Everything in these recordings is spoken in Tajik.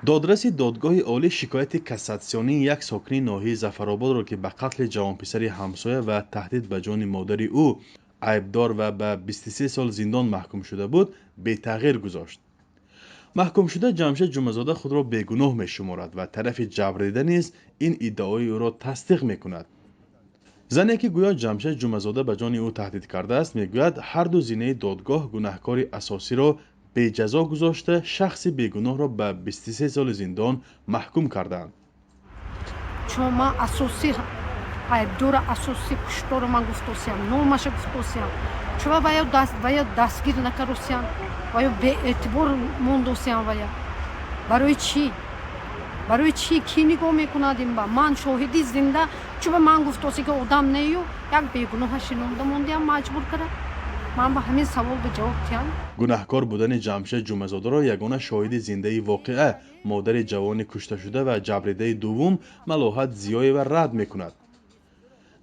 додраси додгоҳи олӣ шикояти кассатсионии як сокини ноҳияи Зафарободро ки ба қатли ҷавонписари ҳамсоя ва таҳдид ба ҷони модари ӯ айбдор ва ба 23 сол зиндон маҳкум шуда буд, бетағйир гузошт. маҳкумшуда ҷамшед ҷумазода худро бегуноҳ мешуморад ва тарафи ҷабрдида низ ин иддаои ӯро тасдиқ мекунад. зане ки гӯё ҷамшед ҷумазода ба ҷони ӯ таҳдид кардааст, мегӯяд ҳарду зинаи додгоҳ гунаҳкори асосиро беҷазо гузошта, шахси бегуноҳро ба 23 соли зиндон маҳкум кардаанд. чун ман асосӣ айбдора асосӣ куштора ман гуфтосиям, номаша гуфтосиям, чува вая дастгир накаросиям, вая беэътибор мондосиям вая. барои чӣ кӣ нигоҳ мекунад ин ба ман шоҳиди зинда, чува ман гуфтоси ки одам нею як бегуноҳа шинонда мондиям маҷбур кара. ман ба ҳамин савол ба ҷавоб диям. гунаҳкор будани ҷамшед ҷумазодаро ягона шоҳиди зиндаи воқеа, модари ҷавони кушташуда ва ҷабридаи дуввум Малоҳат Зиёева рад мекунад.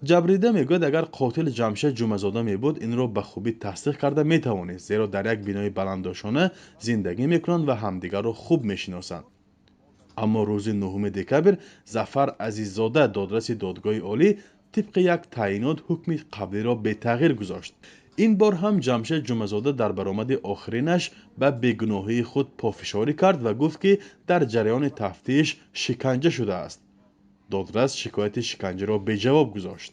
ҷабрида мегӯяд агар қотил ҷамшед ҷумазода мебуд, инро ба хубӣ тасдиқ карда метавонист, зеро дар як бинои баландошона зиндагӣ мекунанд ва ҳамдигарро хуб мешиносанд. аммо рӯзи 9 декабр Зафар Азиззода додраси додгоҳи олӣ тибқи як таъинот ҳукми қаблиро бетағйир гузошт. ин бор ҳам ҷамшед ҷумазода дар баромади охиринаш ба бегуноҳии худ пофишорӣ кард ва гуфт ки дар ҷараёни тафтиш шиканҷа шудааст. додрас шикояти шиканҷаро беҷавоб гузошт.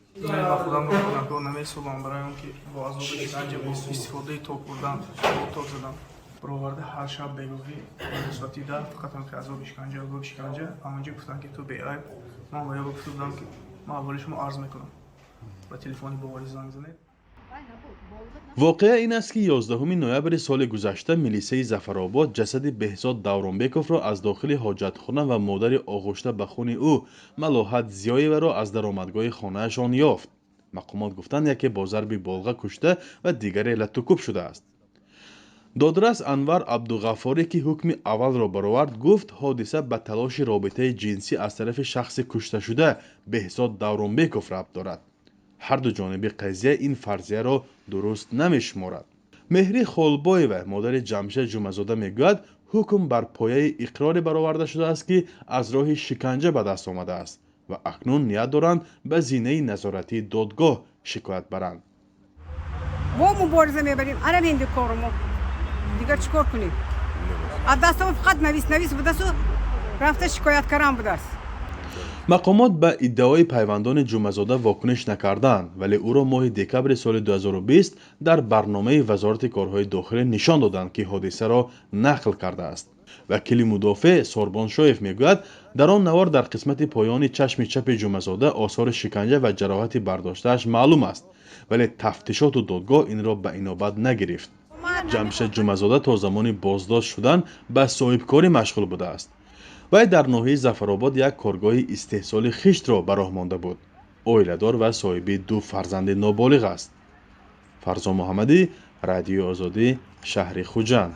برآورده هر شب بگویی نسبتی در فقط هم که عذاب شکنجه همونجا گفتن که تو بی‌عیب. من باید گفتم که من اولی شما عرض میکنم با تلفنی باوری زنگ زنید. воқеа ин аст ки 11 ноябри соли гузашта милисияи Зафаробод ҷасади Беҳзод Давронбековро аз дохили ҳоҷатхона ва модари оғӯшта ба хуни ӯ Малоҳат Зиёеваро аз даромадгоҳи хонаашон ёфт. мақомот гуфтанд яке бо зарби болға кушта ва дигаре латукуб шудааст. додрас Анвар Абдуғаффорӣ ки ҳукми аввалро баровард, гуфт ҳодиса ба талоши робитаи ҷинсӣ аз тарафи шахси кушташуда Беҳзод Давронбеков рабт дорад. ҳарду ҷониби қазия ин фарзияро дуруст намешуморад. меҳри Холбоева модари ҷамшед ҷумазода мегӯяд, ҳукм бар пояи иқроре бароварда шудааст ки аз роҳи шиканҷа ба даст омадааст ва акнун ният доранд ба зинаи назоратии додгоҳ шикоят баранд. мо мубориза мебарем, ана менди кормо дигар чикор кунем? аз дастам фақат навис будасу рафта шикояткарам будааст. мақомот ба иддаои пайвандони ҷумазода вокуниш накарданд, вале ӯро моҳи декабри соли 2020 дар барномаи вазорати корҳои дохилӣ нишон доданд ки ҳодисаро нақл кардааст. вакили мудофеъ Сорбон Шоев мегӯяд, дар он навор дар қисмати поёни чашми чапи ҷумазода осори шиканҷа ва ҷароҳати бардоштааш маълум аст, вале тафтишоту додгоҳ инро ба инобат нагирифт. ҷамшед ҷумазода то замони боздошт шудан ба соҳибкорӣ машғул будааст. вай дар ноҳияи Зафаробод як коргоҳи истеҳсоли хиштро ба роҳ монда буд. оиладор ва соҳиби 2 фарзанди ноболиғ аст. Фарзон Муҳаммадӣ, Радиои Озодӣ, шаҳри Хуҷанд.